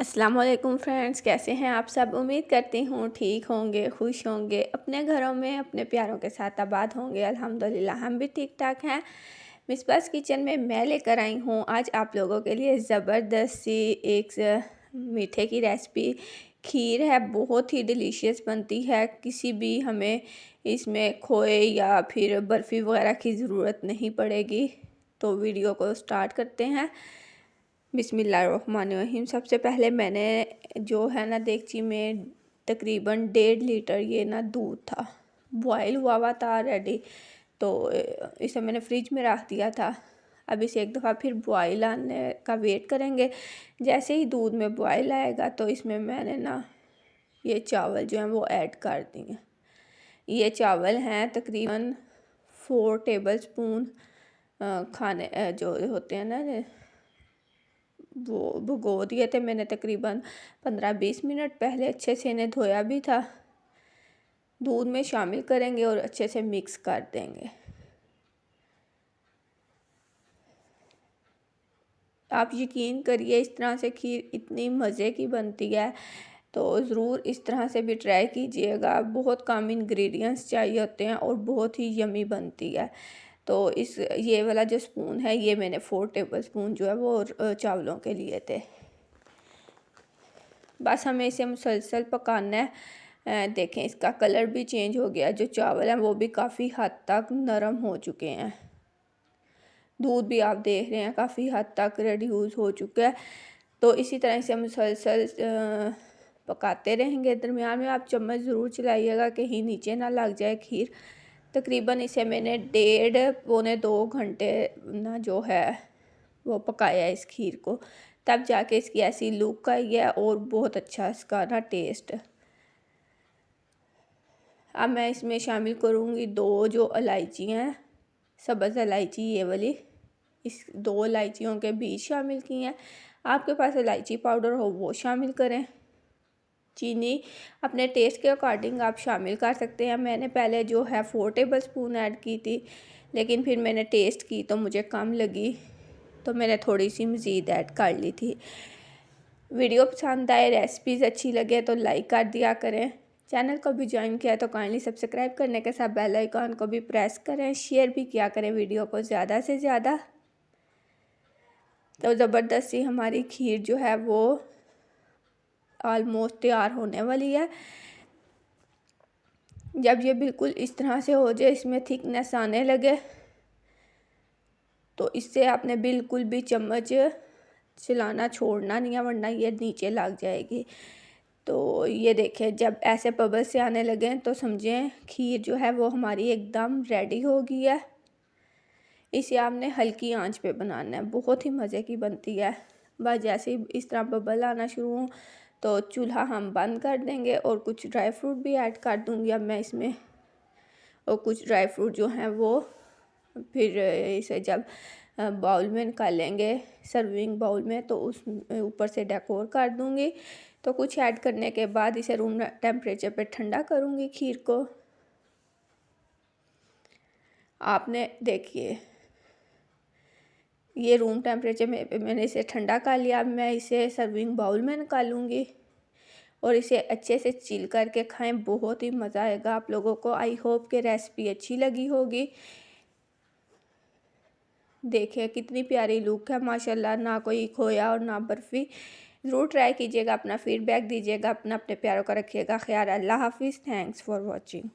अस्सलाम वालेकुम फ्रेंड्स, कैसे हैं आप सब। उम्मीद करती हूँ ठीक होंगे, खुश होंगे, अपने घरों में अपने प्यारों के साथ आबाद होंगे। अल्हम्दुलिल्लाह हम भी ठीक ठाक हैं। मिसबास किचन में मैं लेकर आई हूँ आज आप लोगों के लिए ज़बरदस्त सी एक मीठे की रेसिपी। खीर है, बहुत ही डिलीशियस बनती है। किसी भी हमें इसमें खोए या फिर बर्फ़ी वगैरह की ज़रूरत नहीं पड़ेगी। तो वीडियो को स्टार्ट करते हैं। बिस्मिल्लाहिर्रहमानिर्रहीम। सबसे पहले मैंने जो है ना देगची में तकरीबन 1.5 लीटर ये ना दूध था, बॉयल हुआ था रेडी। तो इसे मैंने फ्रिज में रख दिया था। अब इसे एक दफ़ा फिर बॉयल आने का वेट करेंगे। जैसे ही दूध में बॉयल आएगा तो इसमें मैंने ना ये चावल जो हैं वो ऐड कर दिए। ये चावल हैं तकरीबन 4 टेबल स्पून खाने जो होते हैं ना वो भिगो दिए थे मैंने तकरीबन 15-20 मिनट पहले। अच्छे से इन्हें धोया भी था। दूध में शामिल करेंगे और अच्छे से मिक्स कर देंगे। आप यकीन करिए इस तरह से खीर इतनी मज़े की बनती है, तो ज़रूर इस तरह से भी ट्राई कीजिएगा। बहुत कम इंग्रेडिएंट्स चाहिए होते हैं और बहुत ही यमी बनती है। तो ये वाला जो स्पून है ये मैंने 4 टेबल स्पून जो है वो चावलों के लिए थे। बस हमें इसे मुसलसल पकाना है। देखें इसका कलर भी चेंज हो गया। जो चावल हैं वो भी काफ़ी हद तक नरम हो चुके हैं। दूध भी आप देख रहे हैं काफ़ी हद तक रिड्यूस हो चुका है। तो इसी तरह इसे मुसलसल पकाते रहेंगे। दरमियान में आप चम्मच ज़रूर चलाइएगा कहीं नीचे ना लग जाए खीर। तकरीबन इसे मैंने 1.5-2 घंटे ना जो है वो पकाया इस खीर को, तब जाके इसकी ऐसी लुक आई है और बहुत अच्छा इसका ना टेस्ट। अब मैं इसमें शामिल करूँगी 2 जो इलायची हैं, सब्ज़ इलायची ये वाली। इस 2 इलायचियों के बीज शामिल किए हैं। आपके पास इलायची पाउडर हो वो शामिल करें। चीनी अपने टेस्ट के अकॉर्डिंग आप शामिल कर सकते हैं। मैंने पहले जो है 4 टेबल स्पून ऐड की थी, लेकिन फिर मैंने टेस्ट की तो मुझे कम लगी, तो मैंने थोड़ी सी मज़ीद ऐड कर ली थी। वीडियो पसंद आए, रेसिपीज़ अच्छी लगे तो लाइक कर दिया करें। चैनल को भी ज्वाइन किया तो काइंडली सब्सक्राइब करने के साथ बेल आइकॉन को भी प्रेस करें। शेयर भी किया करें वीडियो को ज़्यादा से ज़्यादा। तो ज़बरदस्त सी हमारी खीर जो है वो ऑलमोस्ट तैयार होने वाली है। जब ये बिल्कुल इस तरह से हो जाए, इसमें थिकनेस आने लगे, तो इससे आपने बिल्कुल भी चम्मच चलाना छोड़ना नहीं है, वरना ये नीचे लग जाएगी। तो ये देखें जब ऐसे बबल्स से आने लगे तो समझें खीर जो है वो हमारी एकदम रेडी हो गई है। इसे आपने हल्की आंच पे बनाना है, बहुत ही मज़े की बनती है। बस जैसे ही इस तरह बबल आना शुरू हो तो चूल्हा हम बंद कर देंगे और कुछ ड्राई फ्रूट भी ऐड कर दूँगी अब मैं इसमें। और कुछ ड्राई फ्रूट जो हैं वो फिर इसे जब बाउल में निकालेंगे सर्विंग बाउल में तो उस ऊपर से डेकोर कर दूँगी। तो कुछ ऐड करने के बाद इसे रूम टेम्परेचर पे ठंडा करूँगी खीर को। आपने देखिए ये रूम टेम्परेचर में मैंने इसे ठंडा कर लिया। अब मैं इसे सर्विंग बाउल में निकालूँगी और इसे अच्छे से चिल करके खाएं, बहुत ही मज़ा आएगा आप लोगों को। आई होप कि रेसिपी अच्छी लगी होगी। देखिए कितनी प्यारी लुक है माशाल्लाह, ना कोई खोया और ना बर्फ़ी। ज़रूर ट्राई कीजिएगा, अपना फ़ीडबैक दीजिएगा, अपने प्यारों का रखिएगा ख्याल। अल्लाह हाफ़िज़। Thanks for watching.